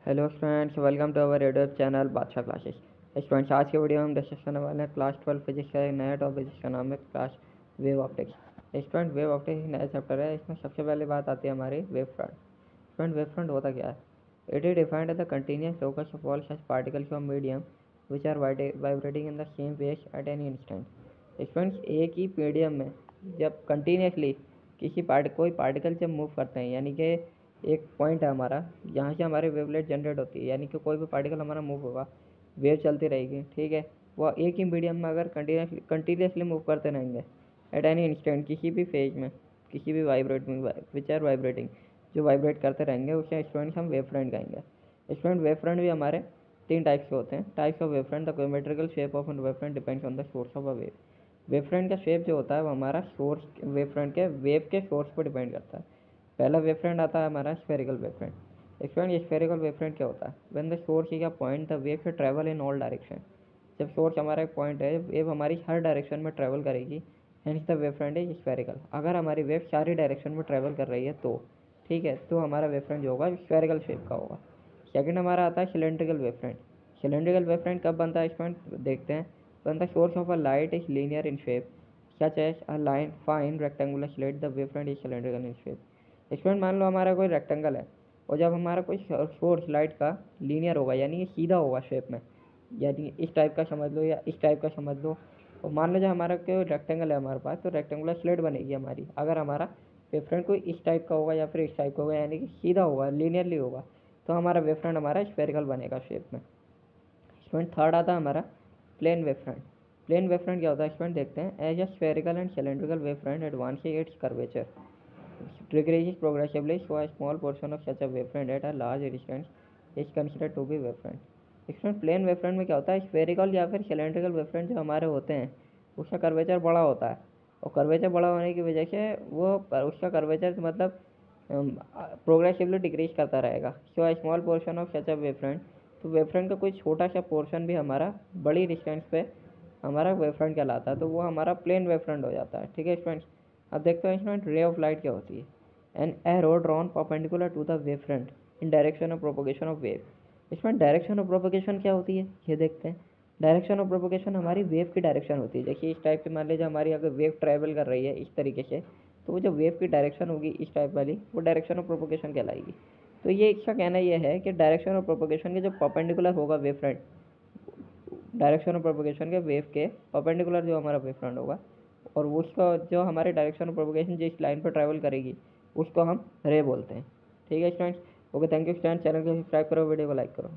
Hello students, welcome to our YouTube channel Badshah classes. Students, आज के video में हम डिस्कस करने वाले हैं क्लास 12 फिजिक्स का एक नया टॉपिक जिसका नाम है class wave optics. Student, wave optics एक नया चैप्टर है। इसमें सबसे पहले बात आती है हमारी wave front. Student, wave front होता क्या है? It is defined as the continuous locus of all such particles of medium which are vibrating in the same phase at any instant. Students, एक ही मीडियम में जब कंटिन्यूसली कोई particle जब move करते हैं, यानी कि एक पॉइंट है हमारा जहाँ से हमारे वेवलेट जनरेट होती है, यानी कि कोई भी पार्टिकल हमारा मूव होगा, वेव चलती रहेगी, ठीक है। वह एक ही मीडियम में अगर कंटिन्यूसली मूव करते रहेंगे एट एनी इंस्टेंट, किसी भी फेज में, किसी भी वाइब्रेटिंग विच आर वाइब्रेटिंग, जो वाइब्रेट करते रहेंगे, उसे स्टूडेंट्स हम वेव फ्रंट कहेंगे। स्टूडेंट, वेव फ्रंट भी हमारे तीन टाइप्स के होते हैं। Types of wave front: the geometrical shape of wave front depends on the source of a wave. Wave front का शेप जो होता है वो हमारा सोर्स, वेव फ्रंट के वेव के सोर्स पर डिपेंड करता है। पहला वेव फ्रंट आता है हमारा spherical wave front. Student, spherical wave front क्या होता है? When the source is a point the wave should travel in all direction. जब सोर्स हमारा एक पॉइंट है, वेव हमारी हर डायरेक्शन में ट्रैवल करेगी, hence the wave front is spherical. अगर हमारी वेव सारी डायरेक्शन में ट्रैवल कर रही है तो, ठीक है, तो हमारा वेव फ्रंट जो होगा स्फेरिकल शेप का होगा। सेकंड हमारा आता है cylindrical wave front. Cylindrical wave front कब बनता है स्टूडेंट? देखते हैं। When the source of a light is linear in shape such as a line fine rectangular slit, the wavefront is cylindrical in shape। Student, मान लो हमारा कोई rectangle है और जब हमारा कोई सोर्स लाइट का लीनियर होगा, यानी ये सीधा होगा शेप में, यानी इस टाइप का समझ लो या इस टाइप का समझ लो। और मान लो जब हमारा कोई रेक्टेंगल है हमारे पास, तो रेक्टेंगुलर स्लिट बनेगी हमारी। अगर हमारा वेव फ्रंट कोई इस टाइप का होगा या फिर इस टाइप का होगा, यानी कि सीधा होगा, लीनियरली होगा, तो हमारा वेव फ्रंट हमारा स्फेरिकल बनेगा शेप में। स्टूडेंट, थर्ड आता है हमारा plane wave front. Plane wave front क्या होता है स्टूडेंट? देखते हैं। As a spherical and cylindrical wave front advances its curvature decreases progressively, so a small portion of such a wavefront at a large distance is considered to be wavefront। Student, plane wavefront में क्या होता है? Spherical या फिर cylindrical wavefront जो हमारे होते हैं, उसका कर्वेचर बड़ा होता है, और कर्वेचर बड़ा होने की वजह से वो उसका कर्वेचर मतलब प्रोग्रेसिवली डिक्रीज करता रहेगा। So a small portion of such a wavefront, तो वेवफ्रंट का कोई छोटा सा पोर्शन भी हमारा बड़ी डिस्टेंस पे हमारा वेवफ्रंट कहलाता है, तो वो हमारा प्लेन वेवफ्रंट हो जाता है, ठीक है स्टूडेंट्स। अब देखते हैं स्टूडेंट, रे ऑफ लाइट क्या होती है? An arrow drawn perpendicular to the wavefront in direction of propagation of wave. इसमें डायरेक्शन ऑफ प्रोपोगेशन क्या होती है ये देखते हैं। डायरेक्शन ऑफ प्रोपोगेशन हमारी वेव की डायरेक्शन होती है। देखिए, इस टाइप से मान लीजिए हमारी अगर वेव ट्रैवल कर रही है इस तरीके से, तो वो जो वेव की डायरेक्शन होगी इस टाइप वाली, वो डायरेक्शन ऑफ प्रोपोगेशन कहलाएगी। तो ये इसका कहना ये है कि डायरेक्शन ऑफ प्रोपोगेशन के जो परपेंडिकुलर होगा wave front, direction of propagation के वेव के परपेंडिकुलर जो हमारा वेव फ्रंट होगा, और वो उसका जो हमारे डायरेक्शन ऑफ प्रोपोगेशन जिस लाइन पर ट्रैवल करेगी, उसको हम रे बोलते हैं, ठीक है students. Okay, thank you students. Channel को सब्सक्राइब करो, वीडियो को लाइक करो।